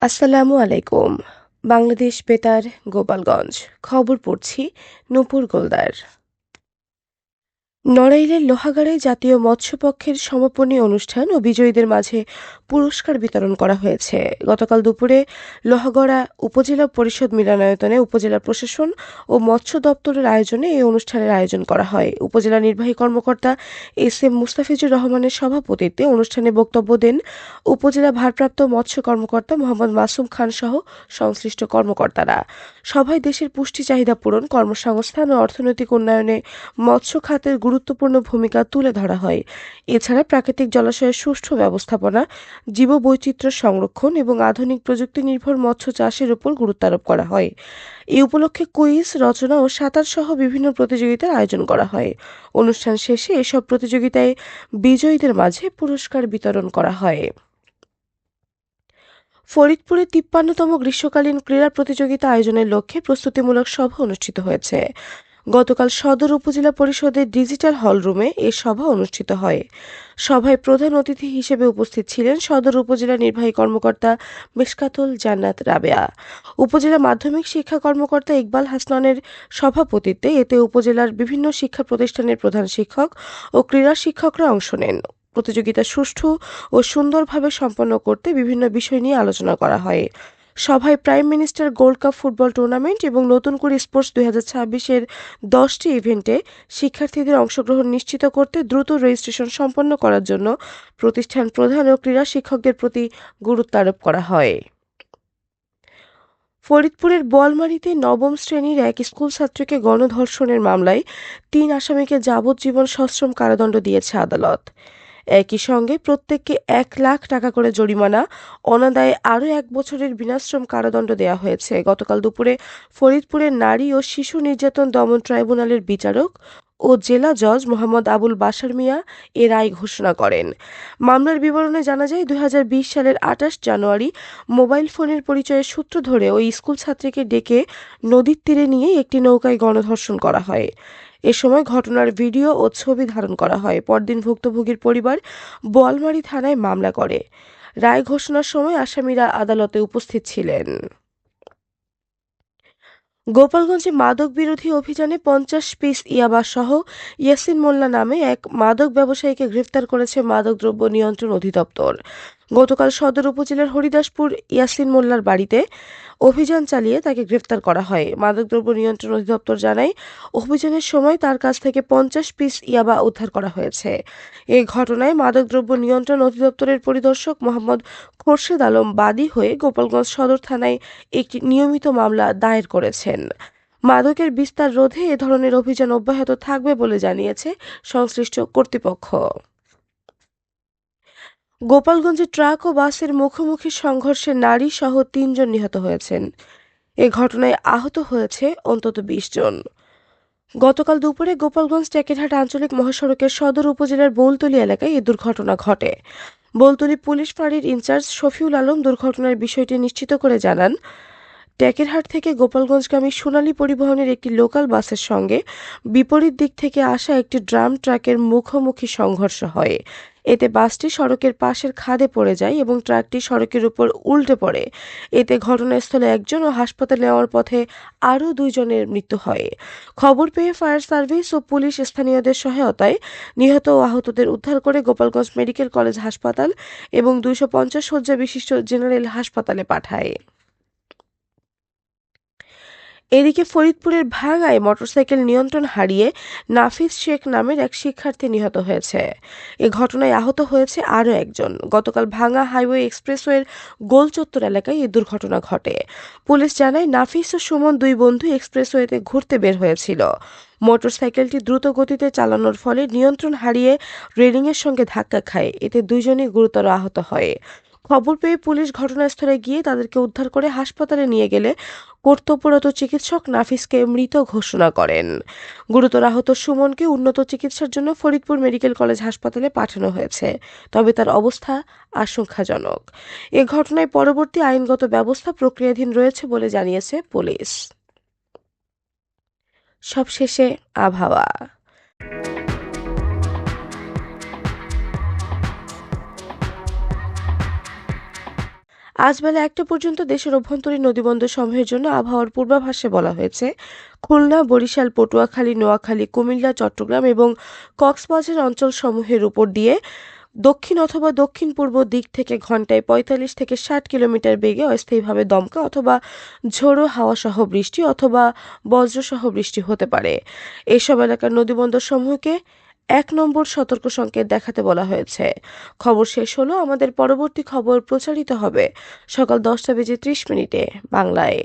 আসসালামু আলাইকুম। বাংলাদেশ বেতার, গোপালগঞ্জ। খবর পড়ছি নূপুর গোলদার। নড়াইলের লোহাগাড়ায় জাতীয় মৎস্যপক্ষের সমাপনী অনুষ্ঠান ও বিজয়ীদের মাঝে পুরস্কার বিতরণ করা হয়েছে। গতকাল দুপুরে লোহাগড়া উপজেলা পরিষদ মিলনায়তনে উপজেলা প্রশাসন ও মৎস্য দপ্তরের আয়োজনে এই অনুষ্ঠানের আয়োজন করা হয়। উপজেলা নির্বাহী কর্মকর্তা এস.এম. মুস্তাফিজুর রহমানের সভাপতিত্বে অনুষ্ঠানে বক্তব্য দেন উপজেলা ভারপ্রাপ্ত মৎস্য কর্মকর্তা মোহাম্মদ মাসুম খান সহ সংশ্লিষ্ট কর্মকর্তারা। সভায় দেশের পুষ্টি চাহিদা পূরণ, কর্মসংস্থান ও অর্থনৈতিক উন্নয়নে মৎস্য খাতের গুরুত্বপূর্ণ ভূমিকা তুলে ধরা হয়। এছাড়া প্রাকৃতিক জলাশয়ের সুষ্ঠু ব্যবস্থাপনা, জীববৈচিত্র্য সংরক্ষণ এবং আধুনিক প্রযুক্তি নির্ভর মৎস্য চাষের উপর গুরুত্ব আরোপ করা হয়। এই উপলক্ষে কুইজ, রচনা ও সাঁতার সহ বিভিন্ন প্রতিযোগিতার আয়োজন করা হয়। অনুষ্ঠান শেষে এসব প্রতিযোগিতায় বিজয়ীদের মাঝে পুরস্কার বিতরণ করা হয়। ফরিদপুরে ৫৩তম গ্রীষ্মকালীন ক্রীড়া প্রতিযোগিতা আয়োজনের লক্ষ্যে প্রস্তুতিমূলক সভা অনুষ্ঠিত হয়েছে। গতকাল সদর উপজেলা পরিষদের ডিজিটাল হলরুমে এ সভা অনুষ্ঠিত হয়। সভায় প্রধান অতিথি হিসেবে উপস্থিত ছিলেন সদর উপজেলা নির্বাহী কর্মকর্তা মিশকাতুল জান্নাত রাবেয়া। উপজেলা মাধ্যমিক শিক্ষা কর্মকর্তা ইকবাল হাসনানের সভাপতিত্বে এতে উপজেলার বিভিন্ন শিক্ষা প্রতিষ্ঠানের প্রধান শিক্ষক ও ক্রীড়া শিক্ষকরা অংশ নেন। প্রতিযোগিতা সুষ্ঠু ও সুন্দরভাবে সম্পন্ন করতে বিভিন্ন বিষয় নিয়ে আলোচনা করা হয়। সভায় prime minister gold cup football tournament এবং নতুন করে স্পোর্টস ২০২৬-এর ১০টি ইভেন্টে শিক্ষার্থীদের অংশগ্রহণ নিশ্চিত করতে দ্রুত রেজিস্ট্রেশন সম্পন্ন করার জন্য প্রতিষ্ঠান প্রধান ও ক্রীড়া শিক্ষকদের প্রতি গুরুত্ব আরোপ করা হয়। ফরিদপুরের বোয়ালমারীতে নবম শ্রেণীর এক স্কুল ছাত্রীকে গণধর্ষণের মামলায় ৩ আসামিকে যাবজ্জীবন সশ্রম কারাদণ্ড দিয়েছে আদালত। একই সঙ্গে প্রত্যেককে ১,০০,০০০ টাকা করে জরিমানা, অনাদায়ে আরও ১ বছরের বিনাশ্রম কারাদণ্ড দেওয়া হয়েছে। গতকাল দুপুরে ফরিদপুরের নারী ও শিশু নির্যাতন দমন ট্রাইব্যুনালের বিচারক ও জেলা জজ মোহাম্মদ আবুল বাশার মিয়া এ রায় ঘোষণা করেন। মামলার বিবরণে জানা যায়, ২০২০ সালের ২৮ জানুয়ারি মোবাইল ফোনের পরিচয়ের সূত্র ধরে ওই স্কুল ছাত্রীকে ডেকে নদীর তীরে নিয়ে একটি নৌকায় গণধর্ষণ করা হয়। এ সময় ঘটনার ভিডিও ও ছবি ধারণ করা হয়। পরদিন ভুক্তভোগীর পরিবার বোয়ালমারী থানায় মামলা করে। রায় ঘোষণার সময় আসামিরা আদালতে উপস্থিত ছিলেন। গোপালগঞ্জে মাদক বিরোধী অভিযানে ৫০ পিস ইয়াবা সহ ইয়াসিন মোল্লা নামে এক মাদক ব্যবসায়ীকে গ্রেফতার করেছে মাদকদ্রব্য নিয়ন্ত্রণ অধিদপ্তর। গতকাল সদর উপজেলার হরিদাসপুর ইয়াসিন মোল্লার বাড়িতে অভিযান চালিয়ে তাকে গ্রেফতার করা হয়। মাদকদ্রব্য নিয়ন্ত্রণ অধিদপ্তর জানায়, অভিযানের সময় তার কাছ থেকে ৫০ পিস ইয়াবা উদ্ধার করা হয়েছে। এ ঘটনায় মাদকদ্রব্য নিয়ন্ত্রণ অধিদপ্তরের পরিদর্শক মোহাম্মদ খোরশেদ আলম বাদী হয়ে গোপালগঞ্জ সদর থানায় একটি নিয়মিত মামলা দায়ের করেছেন। মাদকের বিস্তার রোধে এ ধরনের অভিযান অব্যাহত থাকবে বলে জানিয়েছে সংশ্লিষ্ট কর্তৃপক্ষ। গোপালগঞ্জে ট্রাক ও বাসের মুখোমুখি সংঘর্ষে নারী সহ ৩ জন নিহত হয়েছেন। এ ঘটনায় আহত হয়েছে অন্তত ২০ জন। গতকাল দুপুরে গোপালগঞ্জ টেকেরহাট আঞ্চলিক মহাসড়কের সদর উপজেলার বৌলতলী এলাকায় এ দুর্ঘটনা ঘটে। বৌলতলী পুলিশ ফাঁড়ির ইনচার্জ শফিউল আলম দুর্ঘটনার বিষয়টি নিশ্চিত করে জানান, টেকেরহাট থেকে গোপালগঞ্জগামী সোনালী পরিবহনের একটি লোকাল বাসের সঙ্গে বিপরীত দিক থেকে আসা একটি ড্রাম ট্রাকের মুখোমুখি সংঘর্ষ হয়। এতে বাসটি সড়কের পাশের খাদে পড়ে যায় এবং ট্রাকটি সড়কের উপর উল্টে পড়ে। এতে ঘটনাস্থলে একজন ও হাসপাতালে নেওয়ার পথে আরও ২ জনের মৃত্যু হয়। খবর পেয়ে ফায়ার সার্ভিস ও পুলিশ স্থানীয়দের সহায়তায় নিহত ও আহতদের উদ্ধার করে গোপালগঞ্জ মেডিকেল কলেজ হাসপাতাল এবং ২৫০ শয্যা বিশিষ্ট জেনারেল হাসপাতালে পাঠায়। এদিকে ফরিদপুরের ভাঙ্গায় মোটরসাইকেল নিয়ন্ত্রণ হারিয়ে নাফিস শেখ নামের এক শিক্ষার্থী নিহত হয়েছে। এ ঘটনায় আহত হয়েছে আরও একজন। গতকাল ভাঙ্গা হাইওয়ে এক্সপ্রেসওয়ের গোলচত্বর এলাকায় এই দুর্ঘটনা ঘটে। পুলিশ জানায়, নাফিস ও সুমন ২ বন্ধু এক্সপ্রেসওয়েতে ঘুরতে বের হয়েছিল। মোটরসাইকেলটি দ্রুত গতিতে চালানোর ফলে নিয়ন্ত্রণ হারিয়ে রেলিংয়ের সঙ্গে ধাক্কা খায়। এতে ২ জনই গুরুতর আহত হয়। খবর পেয়ে পুলিশ ঘটনাস্থলে গিয়ে তাদেরকে উদ্ধার করে হাসপাতালে নিয়ে গেলে কর্তব্যরত চিকিৎসক নাফিসকে মৃত ঘোষণা করেন। গুরুতর আহত সুমনকে উন্নত চিকিৎসার জন্য ফরিদপুর মেডিকেল কলেজ হাসপাতালে পাঠানো হয়েছে, তবে তার অবস্থা আশঙ্কাজনক। এ ঘটনায় পরবর্তী আইনগত ব্যবস্থা প্রক্রিয়াধীন রয়েছে বলে জানিয়েছে পুলিশ। সবশেষে আবহাওয়া। আজ বেলা ১টা পর্যন্ত দেশের অভ্যন্তরীণ নদীবন্দর সমূহের জন্য আবহাওয়ার পূর্বাভাসে বলা হয়েছে, খুলনা, বরিশাল, পটুয়াখালী, নোয়াখালী, কুমিল্লা, চট্টগ্রাম এবং কক্সবাজার অঞ্চলসমূহের উপর দিয়ে দক্ষিণ অথবা দক্ষিণ-পূর্ব দিক থেকে ঘন্টায় ৪৫ থেকে ৬০ কিলোমিটার বেগে অস্থায়ীভাবে দমকা অথবা ঝোড়ো হাওয়াসহ বৃষ্টি অথবা বজ্রসহ বৃষ্টি হতে পারে। এসব এলাকার নদীবন্দরসমূহকে ১ নম্বর সতর্ক সংকেত দেখাতে বলা হয়েছে। খবর শেষ হলো। আমাদের পরবর্তী খবর প্রচারিত হবে সকাল ১০টা বেজে ৩০ মিনিটে বাংলায়।